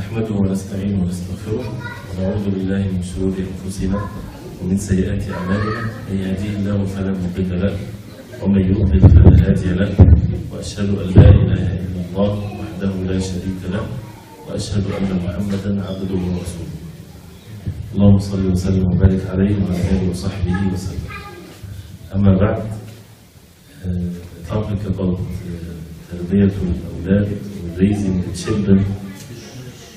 نحمده ونستعينه ونستغفره ونعوذ بالله من شرور أنفسنا ومن سيئات أعمالنا من يهديه الله فلا مضل له ومن يضلل فلا هادي له وأشهد أن لا إله إلا الله وحده لا شريك له وأشهد أن محمدا عبده ورسوله. اللهم صل وسلم وبارك عليه وعلى آله وصحبه وسلم. أما بعد, topic about tarbiyatul awlad, raising the children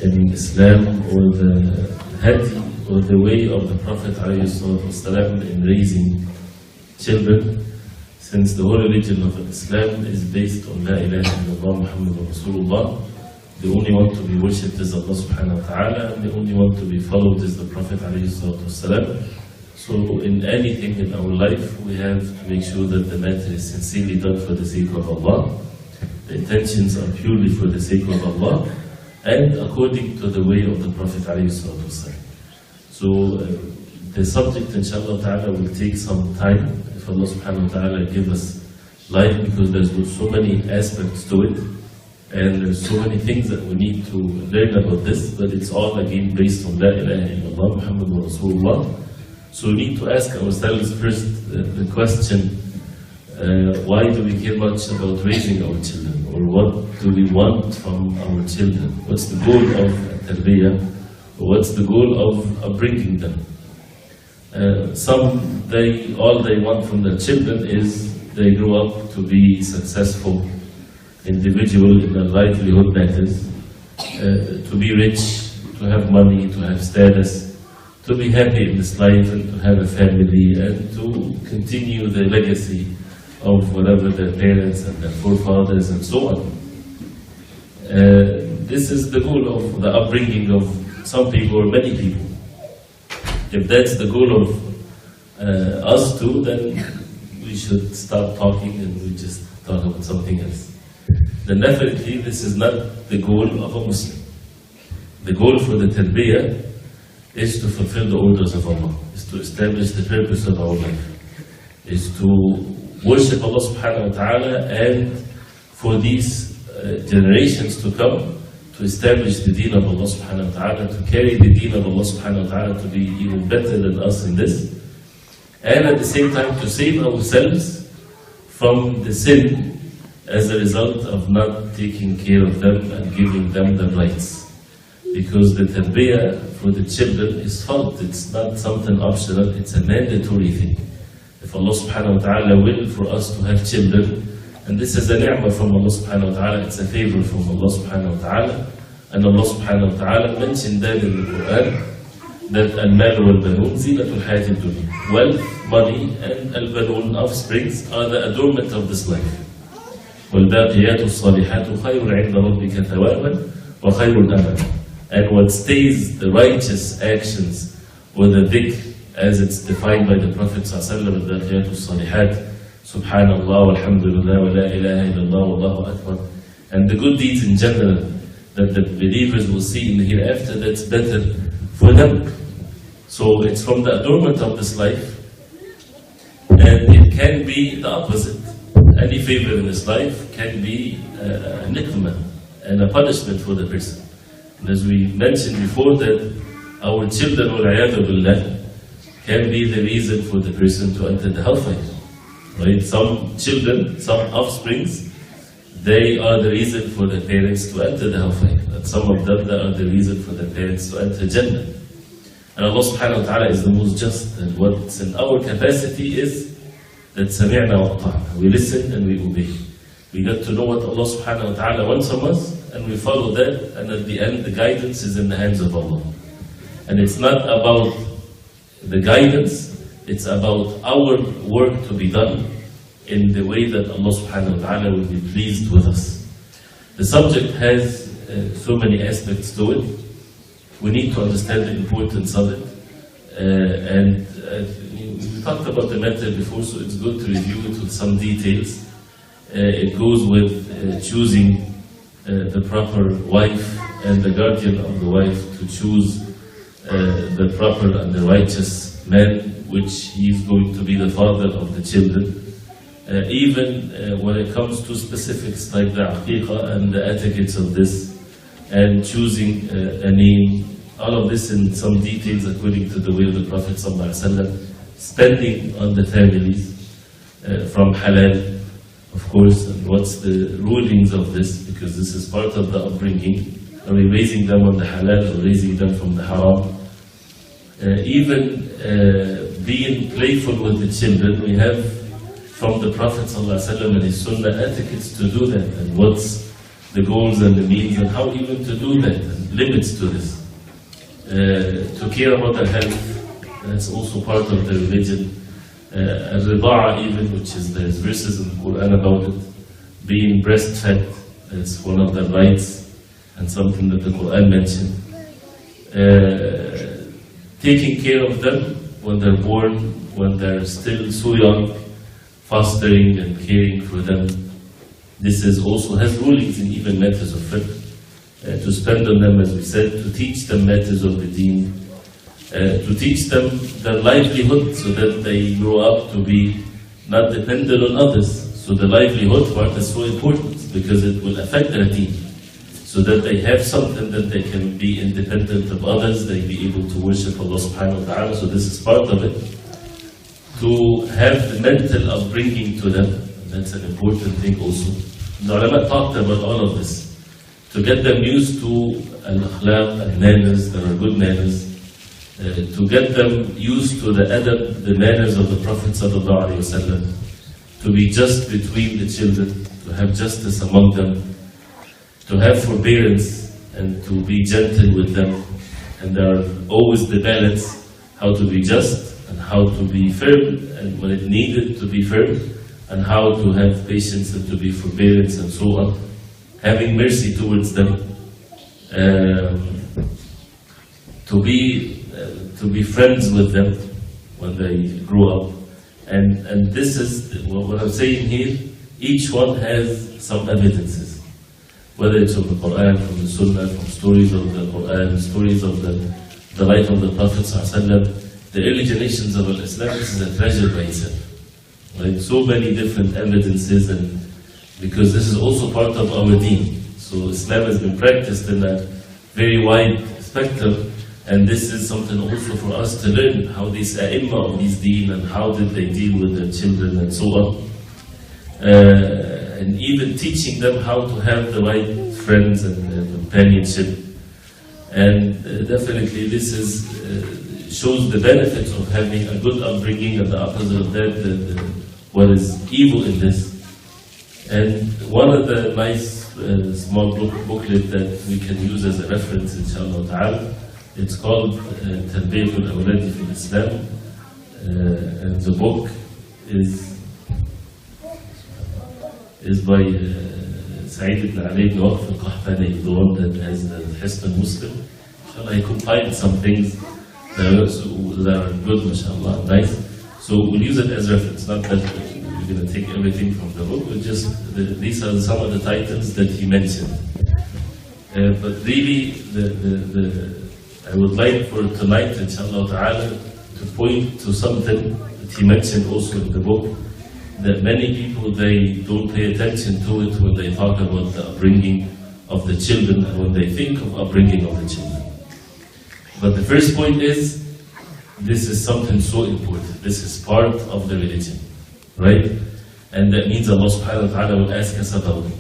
in Islam, or the hadi or the way of the Prophet ﷺ in raising children, since the whole religion of Islam is based on La ilaha illallah Muhammadur Rasulullah. The only one to be worshipped is Allah subhanahu wa ta'ala, and the only one to be followed is the Prophet ﷺ. So in anything in our life, we have to make sure that the matter is sincerely done for the sake of Allah. The intentions are purely for the sake of Allah and according to the way of the Prophet ﷺ. So the subject, inshallah ta'ala, will take some time if Allah subhanahu wa ta'ala give us life, because there's so many aspects to it and there's so many things that we need to learn about this, but it's all again based on La ilaha illallah Muhammadur Rasulullah. So we need to ask ourselves first the question, why do we care much about raising our children? Or what do we want from our children? What's the goal of tarbiyah? What's the goal of upbringing them? All they want from their children is they grow up to be successful individual in their livelihood matters, to be rich, to have money, to have status, to be happy in this life and to have a family and to continue the legacy of whatever their parents and their forefathers and so on. This is the goal of the upbringing of some people or many people. If that's the goal of us too, then we should stop talking and we just talk about something else. Then definitely this is not the goal of a Muslim. The goal for the tarbiyah is to fulfill the orders of Allah, is to establish the purpose of our life, is to worship Allah subhanahu wa ta'ala, and for these generations to come, to establish the deen of Allah subhanahu wa ta'ala, to carry the deen of Allah subhanahu wa ta'ala to be even better than us in this, and at the same time to save ourselves from the sin as a result of not taking care of them and giving them the rights. Because the tarbiyah for the children is fard, it's not something optional, it's a mandatory thing. If Allah subhanahu wa ta'ala will for us to have children, and this is a ni'mah from Allah subhanahu wa ta'ala, it's a favor from Allah subhanahu wa ta'ala, and Allah subhanahu wa ta'ala mentioned that in the Quran, that al-mal wal-banun zinatul hayat al-dunya. Wealth, money, and al-banun, offsprings, are the adornment of this life. وَالْبَاقِيَاتُ الصَّالِحَاتُ خَيْرٌ عِنْدَ رَبِّكَ ثَوَابًا وَخَيْرٌ أَمَلًا. And what stays, the righteous actions, or the dhikr, as it's defined by the Prophet ﷺ, الْبَاقِيَاتُ الصَّالِحَاتُ Subhanallah, walhamdulillah, wa la ilaha illallah, wallahu akbar. And the good deeds in general that the believers will see in the hereafter, that's better for them. So it's from the adornment of this life, and it can be the opposite. Any favor in this life can be a niqmah and a punishment for the person. And as we mentioned before, that our children, wal-'iyadhu billah, can be the reason for the person to enter the hellfire. Right? Some children, some offsprings, they are the reason for their parents to enter the hellfire. And some of them are the reason for their parents to enter Jannah. And Allah subhanahu wa ta'ala is the most just, and what's in our capacity is that sami'na wa ata'na. We listen and we obey. We get to know what Allah subhanahu wa ta'ala wants from us, and we follow that, and at the end the guidance is in the hands of Allah. And it's not about the guidance, it's about our work to be done in the way that Allah subhanahu wa ta'ala will be pleased with us. The subject has so many aspects to it. We need to understand the importance of it. We talked about the matter before, so it's good to review it with some details. It goes with choosing the proper wife and the guardian of the wife to choose the proper and the righteous man, which he is going to be the father of the children. Even when it comes to specifics like the aqiqah and the etiquettes of this, and choosing a name. All of this in some details according to the way of the Prophet ﷺ, spending on the families from halal, of course, and what's the rulings of this, because this is part of the upbringing. Are we raising them on the halal or raising them from the haram? Even being playful with the children, we have from the Prophet ﷺ and his sunnah etiquettes to do that, and what's the goals and the means and how even to do that, and limits to this. To care about their health, that's also part of the religion. Al-Rida'a even, which is there's verses in the Quran about it, being breastfed, that's one of the rights and something that the Quran mentioned. Taking care of them when they're born, when they're still so young, fostering and caring for them. This is also has rulings in even matters of fiqh. To spend on them, as we said, to teach them matters of the deen, to teach them their livelihood so that they grow up to be not dependent on others. So the livelihood part is so important because it will affect their deen. So that they have something that they can be independent of others, they be able to worship Allah subhanahu wa ta'ala. So this is part of it. To have the mental upbringing to them, that's an important thing also. The ulama talked about all of this. To get them used to al-akhlaq and manners, that are good manners. To get them used to the adab, the manners of the Prophet sallallahu alaihi wasallam. To be just between the children, to have justice among them. To have forbearance and to be gentle with them. And there are always the balance, how to be just and how to be firm, and when it needed to be firm, and how to have patience and to be forbearance and so on. Having mercy towards them, to be friends with them when they grow up. And this is what I'm saying here, each one has some evidences. Whether it's from the Quran, from the Sunnah, from stories of the Quran, stories of the life of the Prophet ﷺ, the early generations of Islam, this is a treasure by itself. Right? So many different evidences, and because this is also part of our deen. So Islam has been practiced in a very wide spectrum, and this is something also for us to learn, how these A'imma of these deen, and how did they deal with their children and so on. And even teaching them how to have the right friends and companionship. And definitely this is shows the benefits of having a good upbringing, and the opposite of that, what is evil in this. And one of the nice small booklet that we can use as a reference, inshallah ta'ala, it's called Tarbiyatul Awladi fil Islam, and the book is by Sa'id ibn Ali ibn Waqf al-Qahtani, the one that has the Hisn Muslim. Inshallah, he compiled some things that are good, mashallah, nice. So we'll use it as reference, not that we're going to take everything from the book, but just these are some of the titles that he mentioned. But really, I would like for tonight, inshallah ta'ala, to point to something that he mentioned also in the book, that many people, they don't pay attention to it when they talk about the upbringing of the children and when they think of upbringing of the children. But the first point is, this is something so important. This is part of the religion, right? And that means Allah subhanahu wa ta'ala will ask us about it.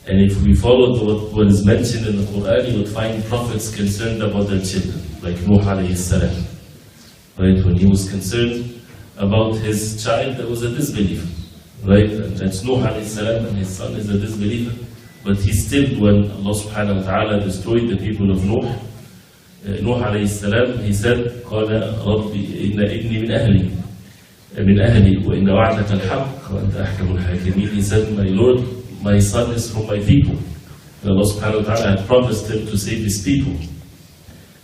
And if we follow what is mentioned in the Quran, you would find prophets concerned about their children, like Nuh alayhi salam, right? When he was concerned about his child that was a disbeliever, right? And that's Nuh alayhi salam, and his son is a disbeliever. But he still, when Allah subhanahu wa ta'ala destroyed the people of Nuh alayhi salam, he said, قال ربي إن ابني من أهلي وإن وعدك الحق وأنت أحكم الحاكمين. He said, my Lord, my son is from my people. And Allah subhanahu wa ta'ala had promised him to save his people.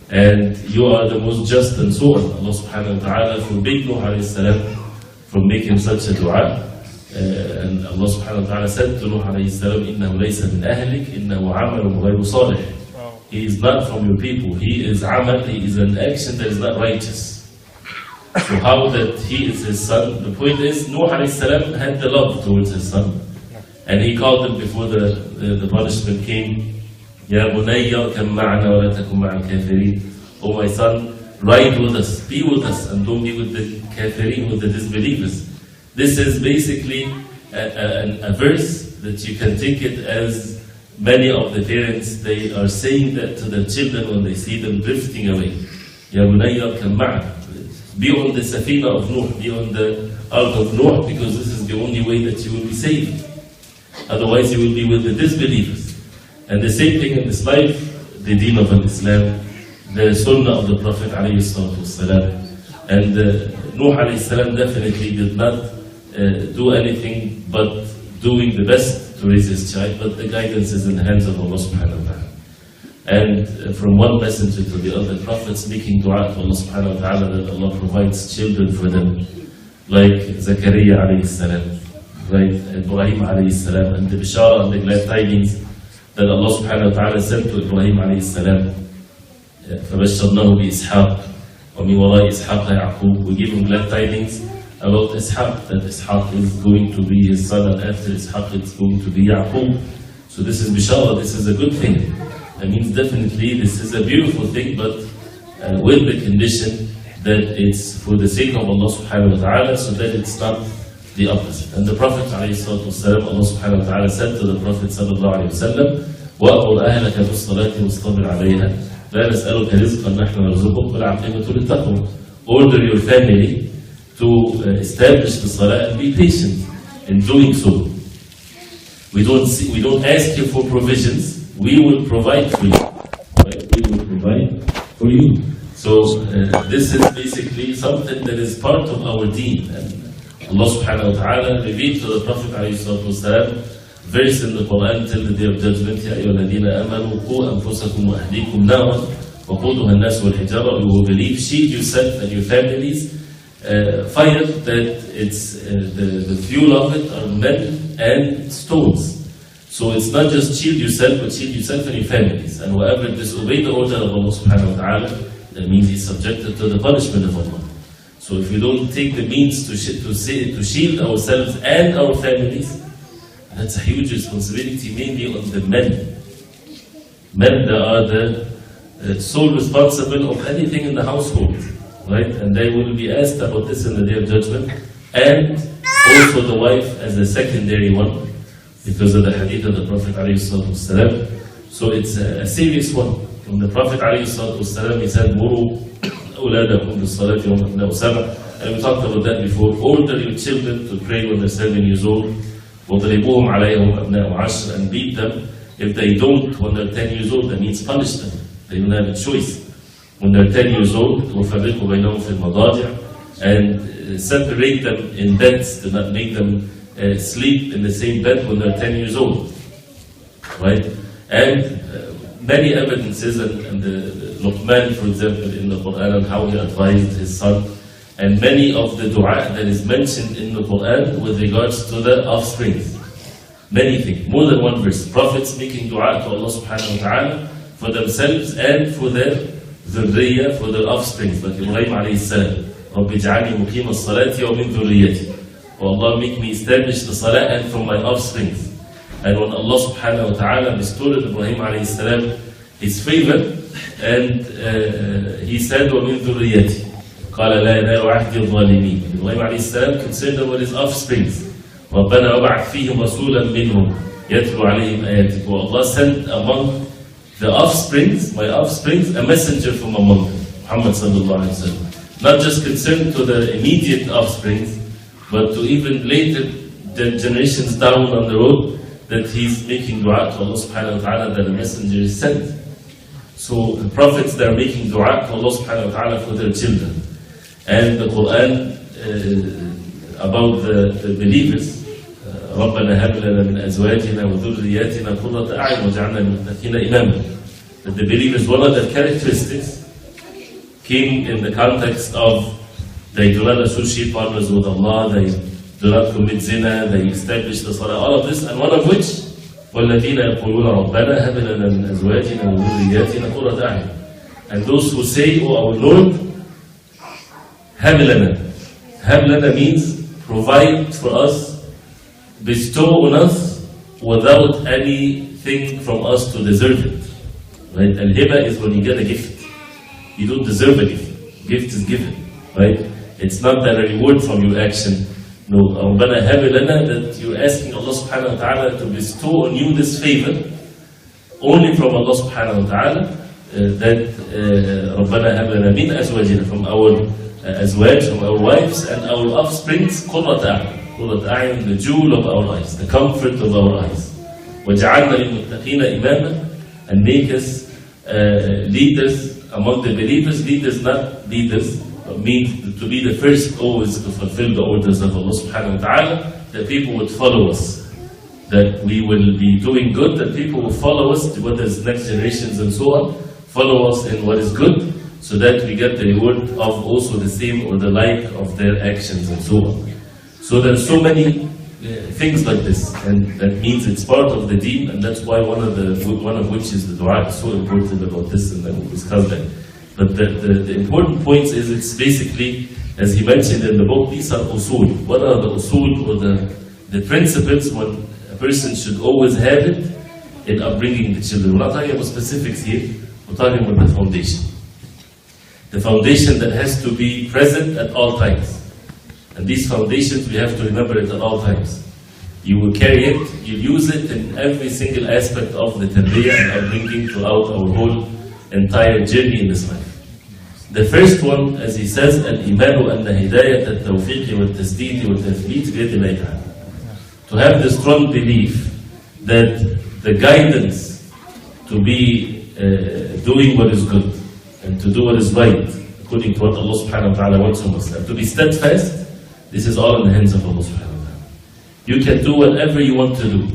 And you are the most just, and so on. Allah subhanahu wa ta'ala forbade Nuh alayhi salam from making such a dua. And Allah subhanahu wa ta'ala said to Nuh alayhi salam, إِنَّهُ لَيْسَ مِنْ أَهْلِكَ إِنَّهُ عَمَلٌ غَيْرُ صَالِحٍ. He is not from your people. He is amal, he is an action that is not righteous. So how that he is his son? The point is, Nuh alayhi salam had the love towards his son. And he called him before the punishment came. يا بني اركب معنا ولا تكن مع الكافرين. Oh my son, ride with us, be with us, and don't be with the kafirin, with the disbelievers. This is basically a verse that you can take it as many of the parents, they are saying that to their children when they see them drifting away. Ya bunayya arkam ma'ana. Be on the safina of Nuh, be on the ark of Nuh, because this is the only way that you will be saved. Otherwise you will be with the disbelievers. And the same thing in this life, the deen of Islam, the sunnah of the Prophet ﷺ. And Nuh ﷺ definitely did not do anything but doing the best to raise his child, but the guidance is in the hands of Allah subhanahu wa ta'ala. And from one messenger to the other prophets, making dua to Allah subhanahu wa ta'ala that Allah provides children for them, like Zakaria alayhi salam, like Ibrahim alayhi salam, and the bishara and the glad tidings that Allah subhanahu wa ta'ala sent to Ibrahim alayhi salam. فَبَشَّرْنَاهُ بِإِسْحَاقَ وَمِنْ وَرَاءِ إِسْحَاقَ يَعْقُوبَ. We give him glad tidings about Ishaq, that Ishaq is going to be his son, and after Ishaq it's going to be Yaqub. So this is bishara, this is a good thing. That means definitely this is a beautiful thing, but with the condition that it's for the sake of Allah subhanahu wa ta'ala, so that it's not the opposite. And the Prophet ﷺ, Allah subhanahu wa ta'ala said to the Prophet sallallahu alayhi wa sallam, وَأَمُرْ أَهْلَكَ بِالصَّلَاةِ وَاصْطَبِرْ عَلَيْهَا لَا نَسْأَلُكَ رِزْقًا نَحْنُ نَرْزُقُكَ وَالْعَاقِبَةُ لِلتَّقْوَى. Order your family to establish the salah and be patient in doing so. We don't ask you for provisions. We will provide for you. Right? We will provide for you. So this is basically something that is part of our deen. And Allah subhanahu wa ta'ala revealed to the Prophet ﷺ verse in the Quran till the day of judgment, يَا أَيُّهَا الَّذِينَ آمَنُوا قُوا أَنفُسَكُمْ وَأَهْلِيكُمْ نَارًا وَقُودُهَا النَّاسُ وَالْحِجَارَةُ. You who believe, shield yourself and your families. Fire that it's the fuel of it are men and stones. So it's not just shield yourself, but shield yourself and your families. And whoever disobey the order of Allah subhanahu wa ta'ala, that means he's subjected to the punishment of Allah. So if we don't take the means to shield ourselves and our families, that's a huge responsibility, mainly on the men. Men that are the sole responsible of anything in the household. Right? And they will be asked about this in the day of judgment, and also the wife as a secondary one, because of the hadith of the Prophet ﷺ. So it's a serious one. When the Prophet ﷺ, he said, "Muru awladakum bis-salati wa hum abna'u sab'a." And we talked about that before. Order your children to pray when they're 7 years old. وَضْرِبُوهُمْ عَلَيْهَا وَهُمْ أَبْنَاءُ عَشْرٍ. And beat them if they don't when they're 10 years old. That means punish them. They don't have a choice. When they're 10 years old, وَفَرِّقُوا بَيْنَهُمْ فِي الْمَضَاجِعِ. And separate them in beds. Do not make them sleep in the same bed when they're 10 years old. Right? And many evidences, and the Luqman, for example, in the Quran, and how he advised his son, and many of the dua that is mentioned in the Quran with regards to the offspring. Many things, more than one verse. Prophets making dua to Allah subhanahu wa ta'ala for themselves and for their dhurriya, for their offspring. Like Ibrahim alayhi salam, رَبِّ اجْعَلْنِي مُقِيمَ الصَّلَاةِ وَمِنْ ذُرِّيَّتِي. Oh Allah, make me establish the salah and from my offspring. And when Allah subhanahu wa ta'ala restored Ibrahim alayhi salam his favor, and he said, وَمِنْ ذُرِّيَّتِي قَالَ لَا يَنَالُ عَهْدِي الظَّالِمِينَ. Ibrahim alayhi salam considered them with his offspring. رَبَّنَا وَبَعْثْ فِيهِمْ رَسُولًا مِّنْهُمْ يَتْلُو عَلَيْهِمْ آيَاتِكَ. Oh Allah, sent among the offsprings, my offsprings, a messenger from among them, Muhammad sallallahu alayhi wa sallam. Not just concerned to the immediate offsprings, but to even later generations down on the road, that he's making dua to Allah subhanahu wa ta'ala that a messenger is sent. So the prophets, they're making dua to Allah subhanahu wa ta'ala for their children. And the Quran about the believers, رَبَّنَا هَبْ لَنَا مِنْ أَزْوَاجِنَا وَذُرِّيَّاتِنَا قُرَّةَ أَعْيُنٍ وَاجْعَلْنَا لِلْمُتَّقِينَ إِمَامًا. That the believers, one of their characteristics came in the context of they do not associate partners with Allah, they do not commit zina, they establish the salah, all of this, and one of which, وَالَّذِينَ يَقُولُونَ رَبَّنَا هَبْ لَنَا مِنْ أَزْوَاجِنَا وَذُرِّيَّاتِنَا قُرَّةَ أَعْيُنٍ. And those who say, "Oh our Lord, هَبْ لَنَا." هَبْ لَنَا means provide for us, bestow on us without anything from us to deserve it. right? Al-hiba is when you get a gift. You don't deserve a gift. Gift is given, right? It's not that a reward from your action. No, ربنا هب لنا, that you're asking Allah subhanahu wa ta'ala to bestow on you this favor only from Allah subhanahu wa ta'ala, that ربنا هب لنا من أزواجنا, from our azwaj, from our wives and our offsprings, قرة أعين. قرة أعين, the jewel of our eyes, the comfort of our eyes. وجعلنا للمتقين إماما, and make us leaders among the believers. Leaders, not leaders, but mean to be the first always to fulfill the orders of Allah subhanahu wa ta'ala, that people would follow us, that we will be doing good, that people will follow us, whether it's next generations and so on, follow us in what is good, so that we get the reward of also the same or the like of their actions and so on. So there's so many things like this, and that means it's part of the deen, and that's why one of which is the dua is so important about this, and then we'll discuss that. But the important points is, it's basically, as he mentioned in the book, these are usul. What are the usul, or the principles when a person should always have it in upbringing the children? We're not talking about specifics here, we're talking about the foundation. The foundation that has to be present at all times. And these foundations, we have to remember it at all times. You will carry it, you use it in every single aspect of the tarbiyah and upbringing throughout our whole entire journey in this life. The first one, as he says, al-imanu anna hidayat al-tawfiq wal-tasdeed wal-tathbit biyad Allah ta'ala. To have the strong belief that the guidance to be doing what is good and to do what is right according to what Allah subhanahu wa ta'ala wants from us, and to be steadfast, this is all in the hands of Allah subhanahu wa ta'ala. You can do whatever you want to do.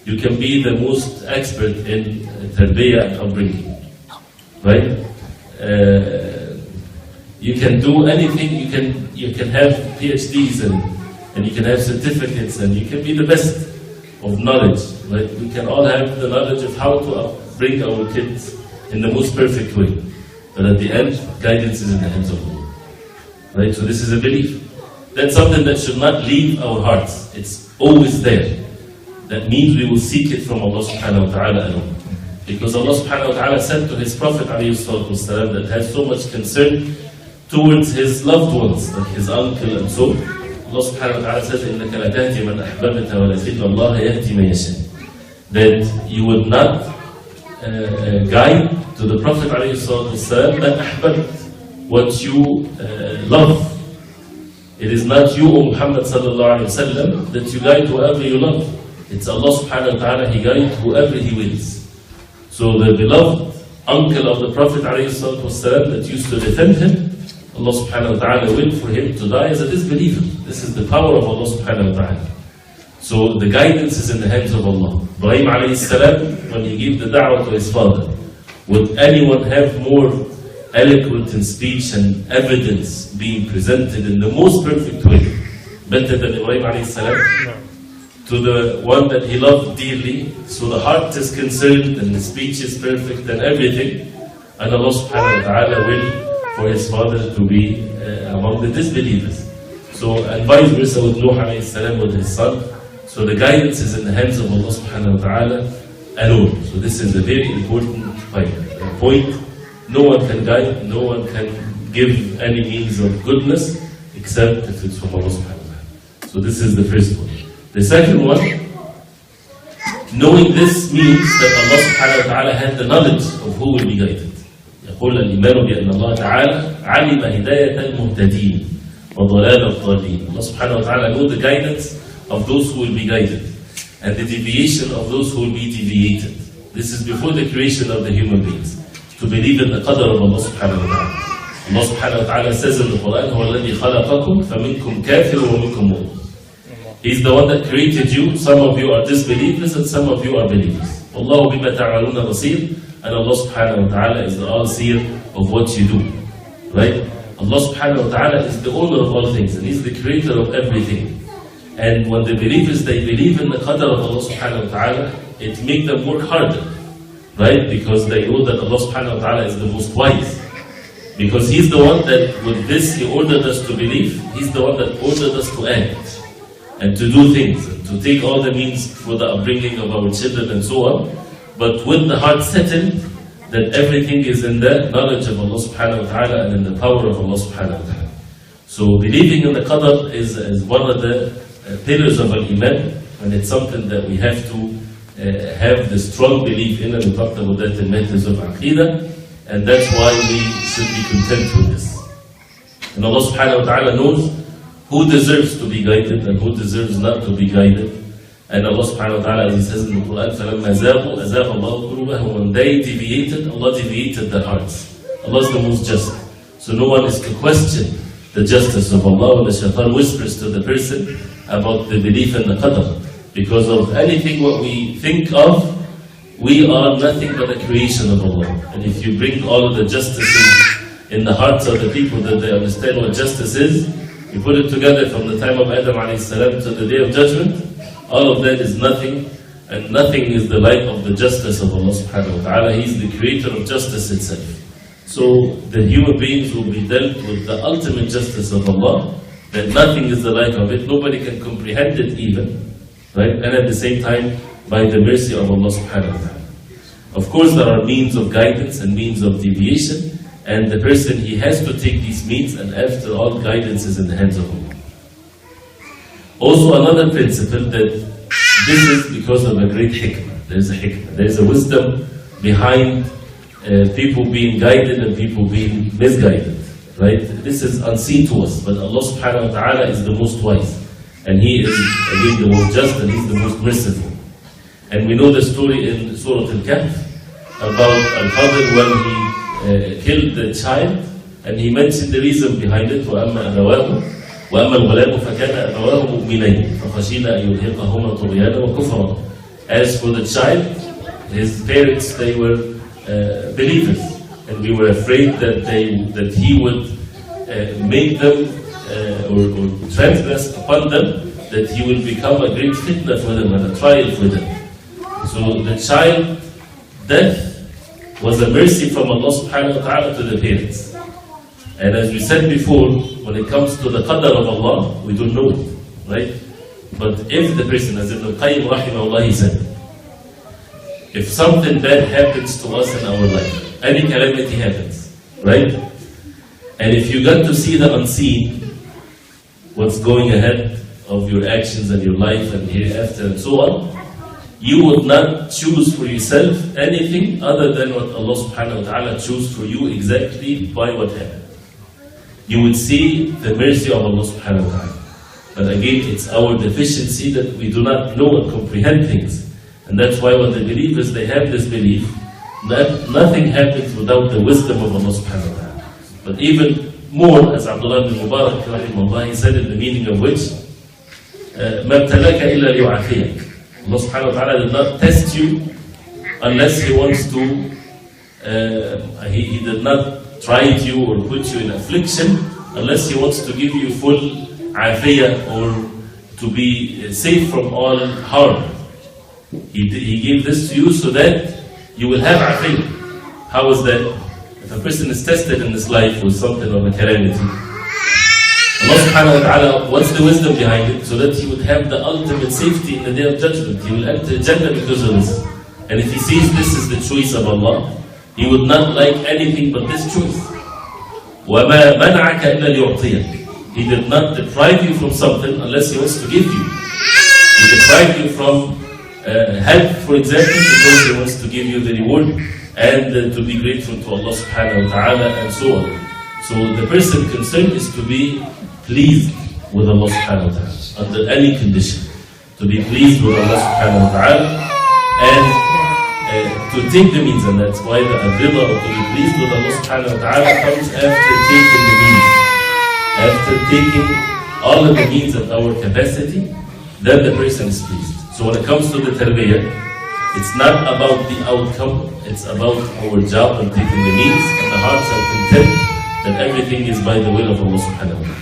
You can be the most expert in tarbiyah and upbringing, right? You can do anything. You can have PhDs and you can have certificates, and you can be the best of knowledge. Right? We can all have the knowledge of how to bring our kids in the most perfect way. But at the end, guidance is in the hands of Allah. Right? So this is a belief. That's something that should not leave our hearts. It's always there. That means we will seek it from Allah subhanahu wa ta'ala alone. Because Allah subhanahu wa ta'ala said to His Prophet والسلام, that had so much concern towards his loved ones, like his uncle and so. Allah subhanahu wa ta'ala says, إِنَّكَ لَتَهْدِي مَنْ أَحْبَبْتَ وَلَكِنَّ اللَّهَ يَهْدِي مَنْ يَشَاءُ. That you would not guide to the Prophet والسلام, that أحببت, what you love. It is not you, O Muhammad sallallahu alayhi wa sallam, that you guide whoever you love. It's Allah subhanahu wa ta'ala, He guides whoever He wills. So the beloved uncle of the Prophet ﷺ that used to defend him, Allah subhanahu wa ta'ala willed for him to die as a disbeliever. This is the power of Allah subhanahu wa ta'ala. So the guidance is in the hands of Allah. Ibrahim alayhi salam, when he gave the da'wah to his father, would anyone have more eloquent in speech and evidence being presented in the most perfect way, better than Ibrahim alayhi salam? No. To the one that he loved dearly, so the heart is concerned and the speech is perfect and everything, and Allah subhanahu wa ta'ala will for his father to be among the disbelievers. So, and vice versa with Nuh alayhi salam with his son. So the guidance is in the hands of Allah subhanahu wa ta'ala alone. So this is a very important point. No one can guide, no one can give any means of goodness except if it's from Allah subhanahu wa ta'ala. So this is the first one. The second one, knowing this means that Allah subhanahu wa ta'ala had the knowledge of who will be guided. يقول الإيمان بأن الله تعالى علم هداية المهتدين وضلال الضالين. Allah subhanahu wa ta'ala knew the guidance of those who will be guided and the deviation of those who will be deviated. This is before the creation of the human beings. To believe in the qadr of Allah subhanahu wa ta'ala. Allah subhanahu wa ta'ala says in the Quran, هو الذي خلقكم فمنكم كافر ومنكم مؤمن. He's the one that created you. Some of you are disbelievers and some of you are believers. Wallahu bima ta'maluna basir. And Allah subhanahu wa ta'ala is the all-seer of what you do. Right? Allah subhanahu wa ta'ala is the owner of all things, and He's the creator of everything. And when the believers, they believe in the qadr of Allah subhanahu wa ta'ala, it makes them work harder. Right? Because they know that Allah subhanahu wa ta'ala is the most wise. Because He's the one that with this He ordered us to believe. He's the one that ordered us to act and to do things, and to take all the means for the upbringing of our children and so on. But with the heart settled, that everything is in the knowledge of Allah subhanahu wa ta'ala and in the power of Allah subhanahu wa ta'ala. So believing in the qadar is one of the pillars of al-iman, and it's something that we have to have the strong belief in, and we talked about that in matters of aqidah, and that's why we should be content with this. And Allah subhanahu wa ta'ala knows who deserves to be guided and who deserves not to be guided. And Allah subhanahu wa ta'ala, as He says in the Quran, فَلَمَّا زَاغُوا أَزَاغَ اللَّهُ قُلُوبَهُمْ. When they deviated, Allah deviated their hearts. Allah is the most just. So no one is to question the justice of Allah when the shaitan whispers to the person about the belief in the qadr. Because of anything what we think of, we are nothing but a creation of Allah. And if you bring all of the justices in the hearts of the people that they understand what justice is, you put it together from the time of Adam alayhi salam to the day of judgment, all of that is nothing, and nothing is the like of the justice of Allah subhanahu wa ta'ala. He is the creator of justice itself. So the human beings will be dealt with the ultimate justice of Allah, that nothing is the like of it, nobody can comprehend it even, right? And at the same time, by the mercy of Allah subhanahu wa ta'ala. Of course, there are means of guidance and means of deviation, and the person, he has to take these means, and after all, guidance is in the hands of Allah. Also, another principle that this is because of a great hikmah. There's a hikmah, there's a wisdom behind people being guided and people being misguided, right? This is unseen to us, but Allah subhanahu wa ta'ala is the most wise, and He is again the most just, and He's the most merciful. And we know the story in Surah Al-Kahf about Al-Fadl when he killed the child, and he mentioned the reason behind it. وَأَمَّا الْغُلَامُ فَكَانَ أَبَوَاهُ مُؤْمِنَيْنِ فَخَشِينَا أَن يُرْهِقَهُمَا طُغْيَانًا وَكُفْرًا. As for the child, his parents, they were believers, and we were afraid that he would make them or transgress upon them, that he will become a great fitna for them and a trial for them. So the child death was a mercy from Allah subhanahu wa ta'ala to the parents. And as we said before, when it comes to the qadr of Allah, we don't know it, right? But if the person, as Ibn al-Qayyim rahimahullah, he said, if something bad happens to us in our life, any calamity happens, right? And if you got to see the unseen, what's going ahead of your actions and your life and hereafter and so on, you would not choose for yourself anything other than what Allah subhanahu wa ta'ala chose for you exactly by what happened. You would see the mercy of Allah subhanahu wa ta'ala. But again, it's our deficiency that we do not know and comprehend things. And that's why when the believers, they have this belief that nothing happens without the wisdom of Allah subhanahu wa ta'ala. But even more, as Abdullah ibn Mubarak rahimahullah, he said in the meaning of which, مَا ابْتَلَاكَ إِلَّا لِيُعَافِيَكَ. Allah subhanahu wa ta'ala did not test you unless He wants to, He did not try you or put you in affliction unless He wants to give you full afiyah or to be safe from all harm. He gave this to you so that you will have afiyah. How is that? If a person is tested in this life with something of a calamity, Allah subhanahu wa ta'ala, what's the wisdom behind it? So that he would have the ultimate safety in the day of judgment. He will enter Jannah because of this. And if he sees this is the choice of Allah, he would not like anything but this choice. وَمَا مَنَعَكَ إِلَّا لِيُعْطِيَكَ. He did not deprive you from something unless He wants to give you. He deprived you from help, for example, because He wants to give you the reward and to be grateful to Allah subhanahu wa ta'ala and so on. So the person concerned is to be pleased with Allah subhanahu wa ta'ala under any condition. To be pleased with Allah subhanahu wa ta'ala and to take the means, and that's why the adrida of to be pleased with Allah subhanahu wa ta'ala comes after taking the means. After taking all of the means at our capacity, then the person is pleased. So when it comes to the tarbiyah, it's not about the outcome, it's about our job and taking the means, and the hearts are content that everything is by the will of Allah subhanahu wa ta'ala.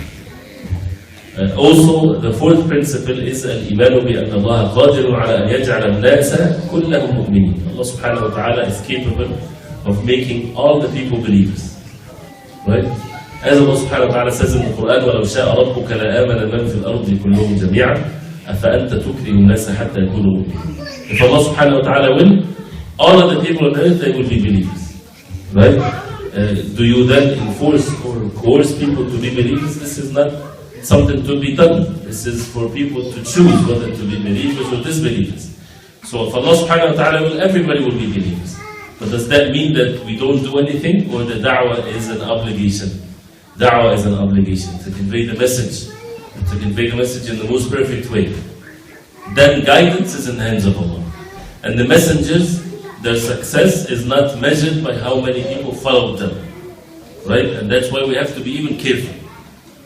Also, the fourth principle is al-imanu bi anna Allah qadirun ala an yaj'ala an-nasa kullahum mu'minin. Allah subhanahu wa ta'ala is capable of making all the people believers. Right? As Allah subhanahu wa ta'ala says in the Quran, وَلَوْ شَاءَ رَبُّكَ لَآمَنَ مَنْ فِي الْأَرْضِ كُلُّهُمْ جَمِيعًا أَفَأَنْتَ تُكْرِهُ النَّاسَ حَتَّى يَكُونُوا مُؤْمِنِينَ. If Allah subhanahu wa ta'ala will, all of the people on earth, they will be believers. right? Do you then enforce or coerce people to be believers? This is not something to be done. This is for people to choose whether to be believers or disbelievers. So if Allah subhanahu wa ta'ala will, everybody will be believers. But does that mean that we don't do anything, or the da'wah is an obligation? Da'wah is an obligation to convey the message, to convey the message in the most perfect way. Then guidance is in the hands of Allah. And the messengers, their success is not measured by how many people followed them. Right? And that's why we have to be even careful.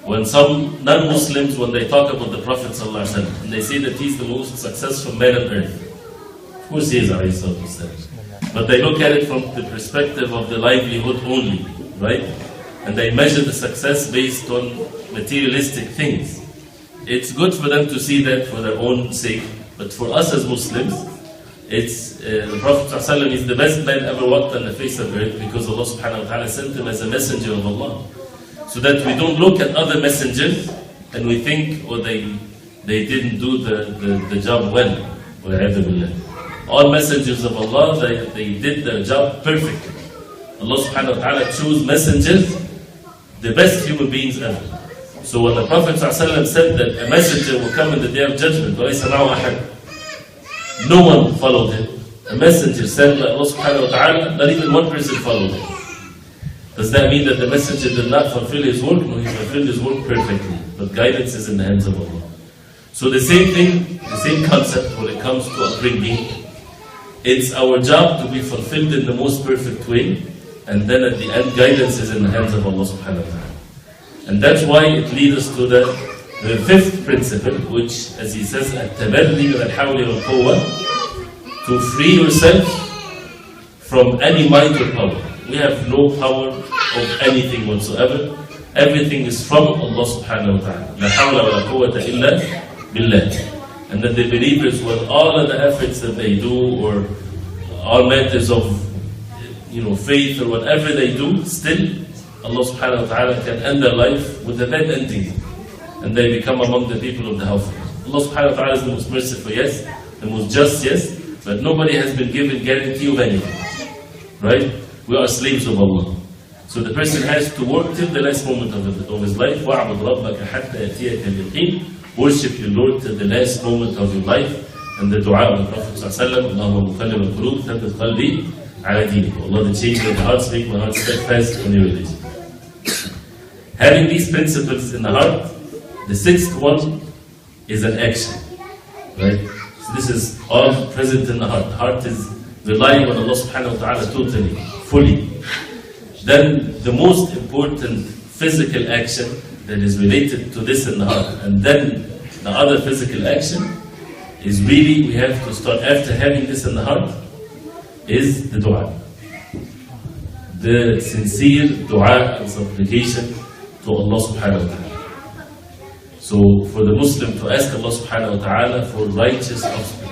When some non-Muslims, when they talk about the Prophet ﷺ, and they say that he's the most successful man on earth. Of course he is, alayhi salatu wasalam. But they look at it from the perspective of the livelihood only, right? And they measure the success based on materialistic things. It's good for them to see that for their own sake, but for us as Muslims, it's the Prophet ﷺ is the best man ever walked on the face of earth because Allah subhanahu wa ta'ala sent him as a messenger of Allah. So that we don't look at other messengers and we think, oh, they didn't do the job well. All messengers of Allah, they did their job perfectly. Allah subhanahu wa ta'ala chose messengers, the best human beings ever. So when the Prophet ﷺ said that a messenger will come in the day of judgment, no one followed him. A messenger said by Allah subhanahu wa ta'ala, not even one person followed him. Does that mean that the messenger did not fulfill his work? No, he fulfilled his work perfectly. But guidance is in the hands of Allah. So the same thing, the same concept when it comes to upbringing. It's our job to be fulfilled in the most perfect way, and then at the end, guidance is in the hands of Allah subhanahu wa ta'ala. And that's why it leads us to the fifth principle, which, as he says, التبري والحول والقوة, to free yourself from any might or power. We have no power of anything whatsoever. Everything is from Allah subhanahu wa ta'ala. لا حول ولا قوة إلا بالله. And that the believers, with all of the efforts that they do, or all matters of faith or whatever they do, still Allah subhanahu wa ta'ala can end their life with a bad ending. And they become among the people of the hellfire. Allah subhanahu wa ta'ala is the most merciful, yes, the most just, yes, but nobody has been given guarantee of anything. Right? We are slaves of Allah. So the person has to work till the last moment of his life. وَاعْبُدْ رَبَّكَ حَتَّى يَأْتِيَكَ الْيَقِينُ. Worship your Lord till the last moment of your life. And the dua of the Prophet ﷺ, اللهم مقلب القلوب ثبت قلبي على دينك. Allah, the change of the heart, make my heart steadfast on your religion. Having these principles in the heart, the sixth one is an action. Right? So this is all present in the heart. The heart is relying on Allah subhanahu wa ta'ala totally, fully. Then the most important physical action that is related to this in the heart, and then the other physical action is really, we have to start after having this in the heart, is the dua. The sincere dua and supplication to Allah subhanahu wa ta'ala. So for the Muslim to ask Allah subhanahu wa ta'ala for righteous offspring,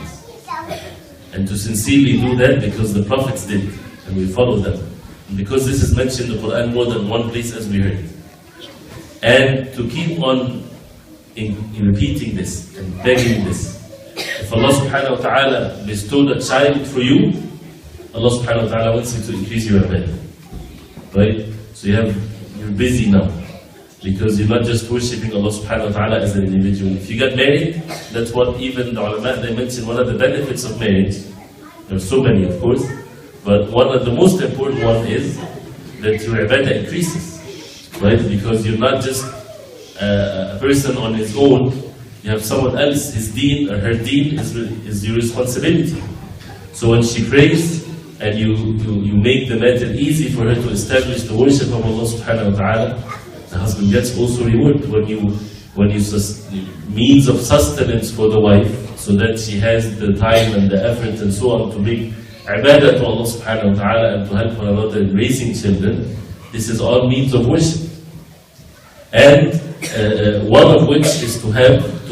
and to sincerely do that because the prophets did, and we follow them. And because this is mentioned in the Quran more than one place, as we heard. And to keep on in repeating this and begging this. If Allah subhanahu wa ta'ala bestowed a child for you, Allah subhanahu wa ta'ala wants you to increase your ibadah. Right? So you're busy now. Because you're not just worshipping Allah subhanahu wa ta'ala as an individual. If you get married, that's what even the ulama, they mention one of the benefits of marriage. There are so many, of course. But one of the most important one is that your ibadah increases. Right? Because you're not just a person on his own. You have someone else, his deen or her deen is your responsibility. So when she prays, and you make the matter easy for her to establish the worship of Allah subhanahu wa ta'ala, the husband gets also reward when you means of sustenance for the wife, so that she has the time and the effort and so on to make ibadah to Allah subhanahu wa ta'ala and to help one another in raising children. This is all means of worship. And one of which is to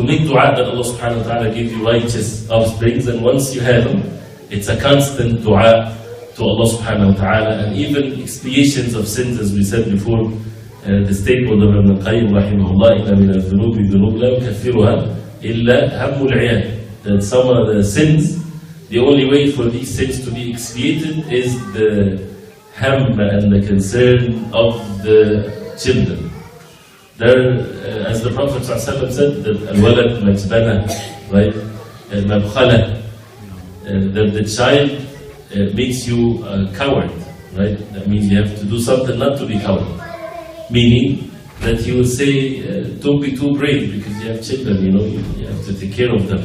make dua that Allah subhanahu wa ta'ala give you righteous offsprings, and once you have them, it's a constant dua to Allah subhanahu wa ta'ala, and even expiations of sins, as we said before. The statement of Ibn Qayyim rahimahullah, إِنَّ مِنَ الذُّنُوبِ ذُنُوبٍ لَا يُكَفِّرُهَا إِلَّا هَمُّ الْعِيَانِ. That some of the sins, the only way for these sins to be expiated is the ham and the concern of the children. There, as the Prophet ﷺ said, that al-walad majbana, right? Mabkhala, that the child makes you a coward, right? That means you have to do something not to be coward. Meaning that he will say, don't be too brave because you have children, you have to take care of them.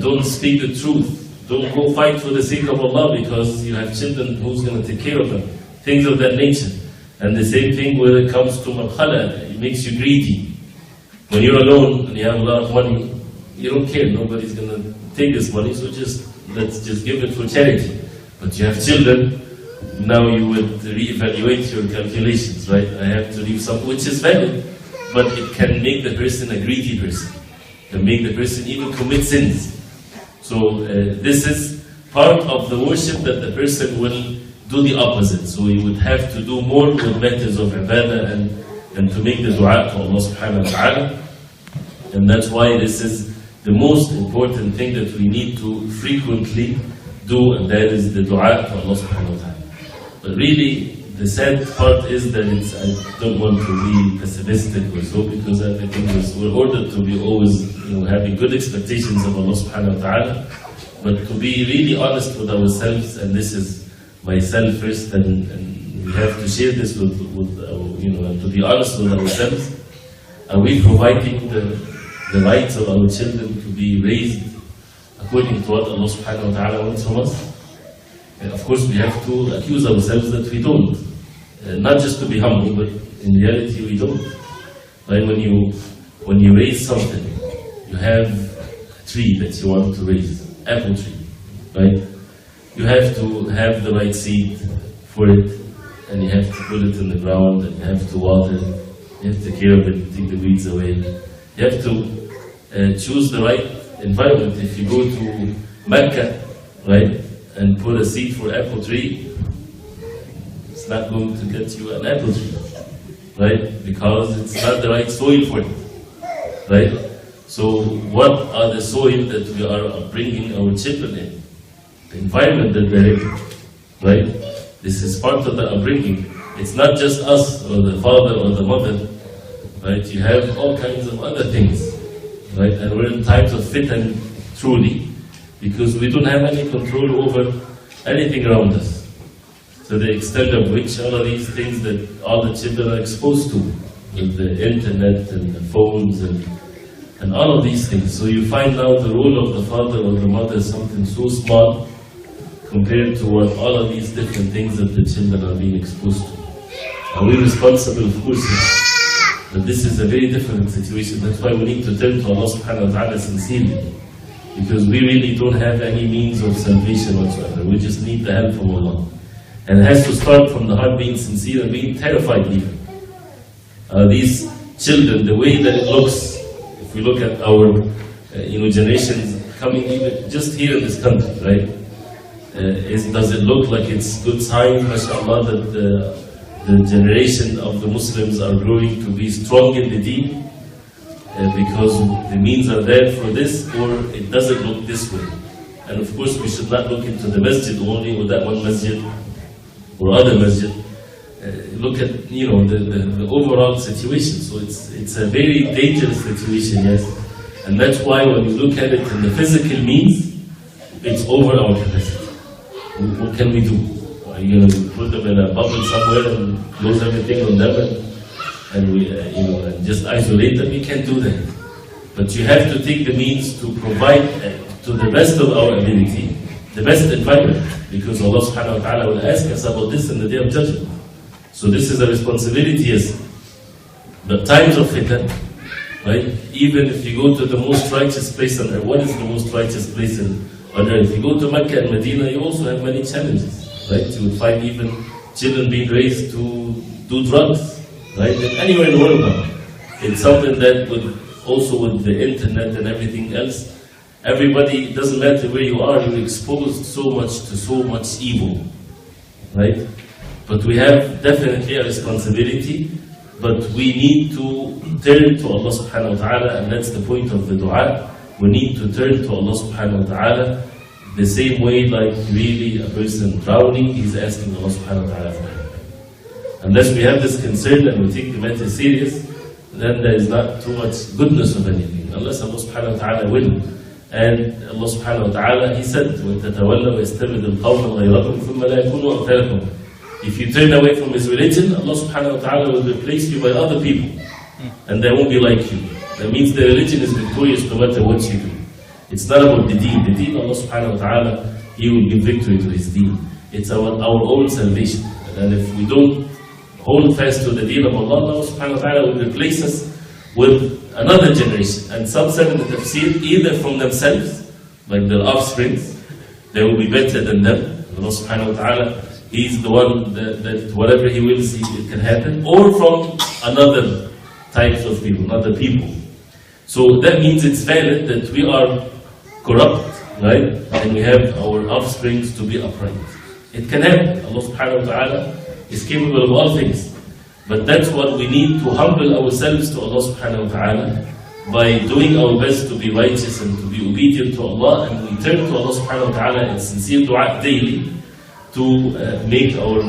Don't speak the truth. Don't go fight for the sake of Allah because you have children, who's going to take care of them? Things of that nature. And the same thing when it comes to mabkhala, it makes you greedy. When you're alone and you have a lot of money, you don't care, nobody's going to take this money, so let's just give it for charity. But you have children, now you would reevaluate your calculations, right? I have to leave some, which is valid, but it can make the person a greedy person. It can make the person even commit sins. So this is part of the worship that the person will do the opposite. So he would have to do more with matters of ibadah and to make the dua to Allah subhanahu wa ta'ala. And that's why this is the most important thing that we need to frequently do, and that is the dua to Allah subhanahu wa ta'ala. But really, the sad part is that I don't want to be pessimistic or so, because everything we're ordered to be always having good expectations of Allah subhanahu wa ta'ala. But to be really honest with ourselves, and this is myself first, and we have to share this with and to be honest with ourselves. Are we providing the rights of our children to be raised according to what Allah subhanahu wa ta'ala wants from us? And of course we have to accuse ourselves that we don't. Not just to be humble, but in reality we don't. Right? When you raise something, you have a tree that you want to raise, apple tree, right? You have to have the right seed for it, and you have to put it in the ground, and you have to water it, you have to take care of it, take the weeds away. You have to choose the right environment. If you go to Mecca, right, and put a seed for apple tree, it's not going to get you an apple tree, right? Because it's not the right soil for it, right? So what are the soil that we are bringing our children in? The environment that they're in, right? This is part of the upbringing. It's not just us or the father or the mother, right? You have all kinds of other things, right? And we're in times of fitan, truly, because we don't have any control over anything around us. To the extent of which all of these things that all the children are exposed to, with the internet and the phones and all of these things. So you find now the role of the father or the mother is something so small compared to what all of these different things that the children are being exposed to. Are we responsible? Of course, yes. But this is a very different situation. That's why we need to turn to Allah subhanahu wa ta'ala sincerely. Because we really don't have any means of salvation whatsoever. We just need the help from Allah. And it has to start from the heart being sincere and being terrified even. These children, the way that it looks, if we look at our generations coming even just here in this country, right? Does it look like it's good sign, mashallah, that the generation of the Muslims are growing to be strong in the deen? Because the means are there for this, or it doesn't look this way? And of course we should not look into the masjid only, or that one masjid, or other masjid. Look at the overall situation. So it's a very dangerous situation, yes. And that's why when you look at it in the physical means, it's over our capacity. What can we do? Are you going to put them in a bubble somewhere and close everything on them and we and just isolate them? We can't do that. But you have to take the means to provide to the best of our ability the best environment, because Allah subhanahu wa ta'ala will ask us about this in the day of judgment. So this is a responsibility, yes. But times of fitan, right? Even if you go to the most righteous place on earth, what is the most righteous place on earth? If you go to Mecca and Medina, you also have many challenges, right? You would find even children being raised to do drugs, right? And anywhere in the world now. It's something that would also with the internet and everything else, everybody, it doesn't matter where you are, you're exposed so much to so much evil, right? But we have definitely a responsibility, but we need to turn to Allah subhanahu wa ta'ala, and that's the point of the dua. We need to turn to Allah subhanahu wa ta'ala, the same way like really a person drowning, he's asking Allah subhanahu wa ta'ala for help. Unless we have this concern and we take the matter serious, then there is not too much goodness of anything. Unless Allah subhanahu wa ta'ala will. And Allah subhanahu wa ta'ala, He said, وَتَتَوَلَّ وَيَسْتَبْدِلْ قَوْمًا غَيْرَكُمْ ثُمَّ لَا يَكُونُوا أَمْثَالَكُمْ. If you turn away from His religion, Allah subhanahu wa ta'ala will replace you by other people. And they won't be like you. That means the religion is victorious no matter what you do. It's not about the deen. The deen, Allah subhanahu wa ta'ala, He will give victory to His deen. It's our own salvation. And if we don't hold fast to the deen of Allah, Allah subhanahu wa ta'ala will replace us with another generation. And some said in the tafsir, either from themselves, like their offspring, they will be better than them. Allah subhanahu wa ta'ala, He's the one that whatever He wills, it can happen. Or from another types of people, other people. So that means it's valid that we are corrupt, right? And we have our offsprings to be upright. It can happen. Allah subhanahu wa ta'ala is capable of all things. But that's what we need to humble ourselves to Allah subhanahu wa ta'ala by doing our best to be righteous and to be obedient to Allah, and we turn to Allah subhanahu wa ta'ala in sincere dua daily to make our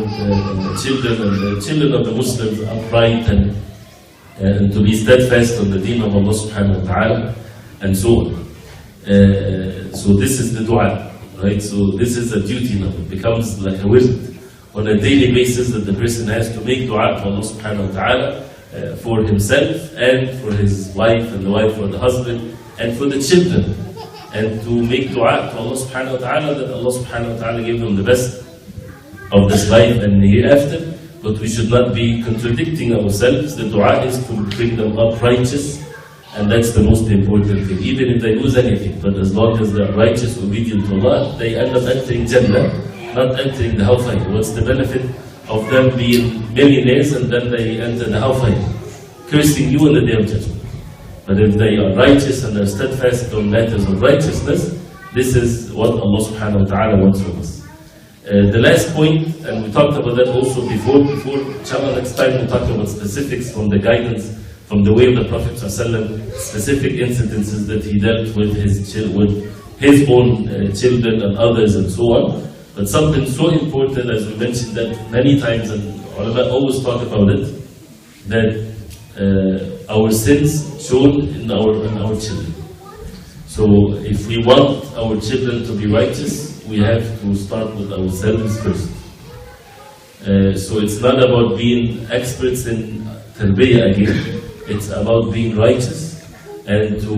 children and the children of the Muslims upright and to be steadfast on the deen of Allah subhanahu wa ta'ala and so on. So this is the dua, right? So this is a duty now. It becomes like a wird on a daily basis that the person has to make dua to Allah subhanahu wa ta'ala for himself and for his wife, and the wife for the husband, and for the children. And to make dua to Allah subhanahu wa ta'ala that Allah subhanahu wa ta'ala give them the best of this life and the hereafter. But we should not be contradicting ourselves. The dua is to bring them up righteous, and that's the most important thing. Even if they lose anything, but as long as they are righteous, obedient to Allah, they end up entering Jannah, not entering the hellfire. What's the benefit of them being millionaires and then they enter the hellfire? Cursing you on the day of judgment. But if they are righteous and are steadfast on matters of righteousness, this is what Allah subhanahu wa ta'ala wants from us. The last point, and we talked about that also before, inshallah next time we'll talk about specifics from the guidance, from the way of the Prophet ﷺ, specific incidences that he dealt with his own children and others and so on. But something so important, as we mentioned that many times, and ulama always talk about it, that our sins shown in our children. So if we want our children to be righteous, we have to start with ourselves first. So it's not about being experts in tarbiyah again. It's about being righteous and to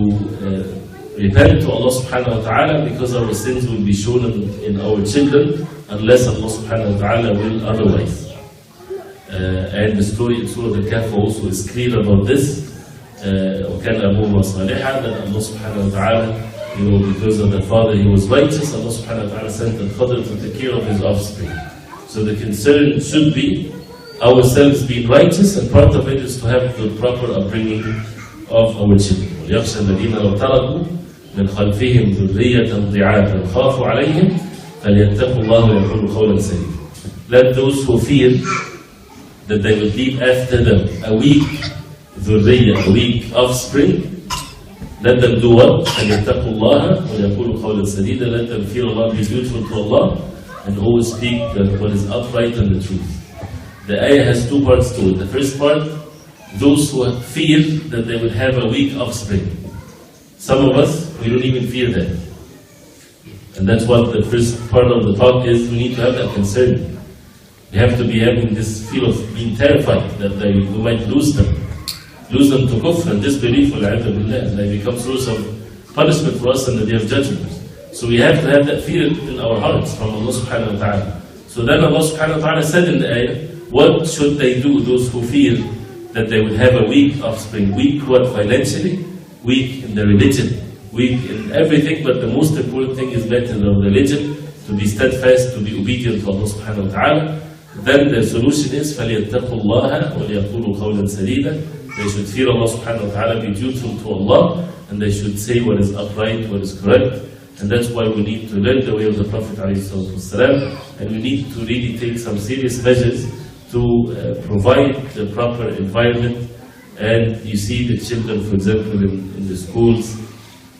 repent to Allah subhanahu wa ta'ala, because our sins will be shown in our children unless Allah subhanahu wa ta'ala will otherwise. And the story in Surah Al-Kahf also is clear about this. وَكَانَ أَبُوهُمَا صَالِحًا, that Allah subhanahu wa ta'ala, because of the father, he was righteous, Allah subhanahu wa ta'ala sent Al-Khadr to take care of his offspring. So the concern should be ourselves being righteous, and part of it is to have the proper upbringing of our children. وَلْيَخْشَى الَّذِينَ لَوْ تَرَكُوا مِنْ خَلْفِهِمْ ذُرِّيَّةً ضِعَافًا خَافُوا عَلَيْهِمْ فَلْيَتَّقُوا اللَّهَ وَيَقُولُوا قَوْلًا سَدِيدًا. Let those who fear that they will leave after them a weak ذُرِّيَّة, a weak offspring, let them do what? فَلْيَتَّقُوا اللَّهَ وَيَقُولُوا قَوْلًا سَدِيدًا. Let them fear Allah, be dutiful to Allah, and always speak what is upright and the truth. The ayah has two parts to it. The first part, those who fear that they will have a weak offspring. Some of us, we don't even fear that. And that's what the first part of the talk is. We need to have that concern. We have to be having this feel of being terrified that we might lose them to kufr and disbelief, and they become source of punishment for us on the day of judgment. So we have to have that fear in our hearts from Allah subhanahu wa ta'ala. So then Allah subhanahu wa ta'ala said in the ayah, what should they do, those who fear that they will have a weak offspring? Weak what? Financially, weak in the religion, weak in everything, but the most important thing is better than religion, to be steadfast, to be obedient to Allah subhanahu wa ta'ala. Then the solution is فَلْيَتَّقُوا اللَّهَ وَلْيَقُولُوا قَوْلًا سَدِيدًا. They should fear Allah subhanahu wa ta'ala, be dutiful to Allah, and they should say what is upright, what is correct. And that's why we need to learn the way of the Prophet ﷺ, and we need to really take some serious measures to provide the proper environment. And you see the children, for example, in the schools,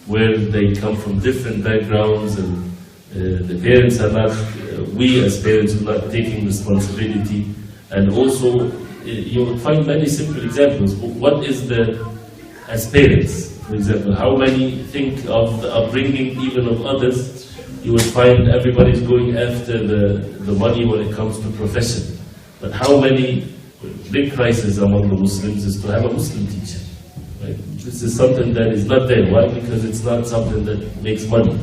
where they come from different backgrounds, and The parents are not, we as parents are not taking responsibility. And also, you will find many simple examples. What is as parents, for example, how many think of the upbringing even of others? You will find everybody's going after the money when it comes to profession. But how many big crisis among the Muslims is to have a Muslim teacher? Right? This is something that is not there. Why? Because it's not something that makes money.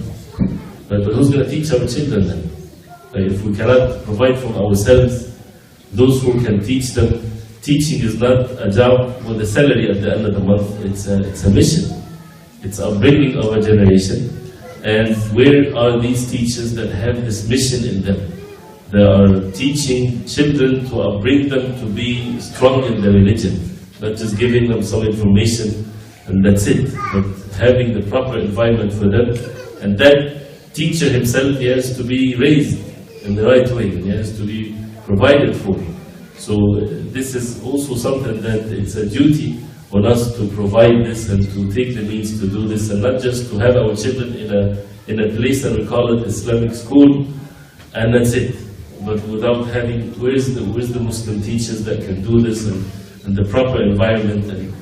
But who's going to teach our children then? Right? If we cannot provide for ourselves, those who can teach them, teaching is not a job with a salary at the end of the month. It's a mission. It's upbringing of a generation. And where are these teachers that have this mission in them? They are teaching children to upbring them to be strong in their religion, not just giving them some information and that's it, but having the proper environment for them. And that teacher himself, he has to be raised in the right way, and he has to be provided for. So this is also something that it's a duty on us to provide this and to take the means to do this, and not just to have our children in a place that we call it Islamic school, and that's it. But without having, where's the Muslim teachers that can do this and the proper environment? And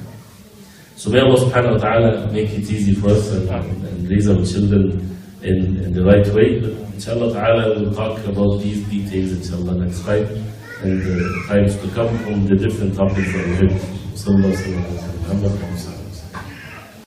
so may Allah subhanahu wa ta'ala make it easy for us and raise our children in the right way. But inshallah ta'ala we'll talk about these details inshallah next time and times to come from the different topics that we heard. Sallallahu alaihi wa sallam.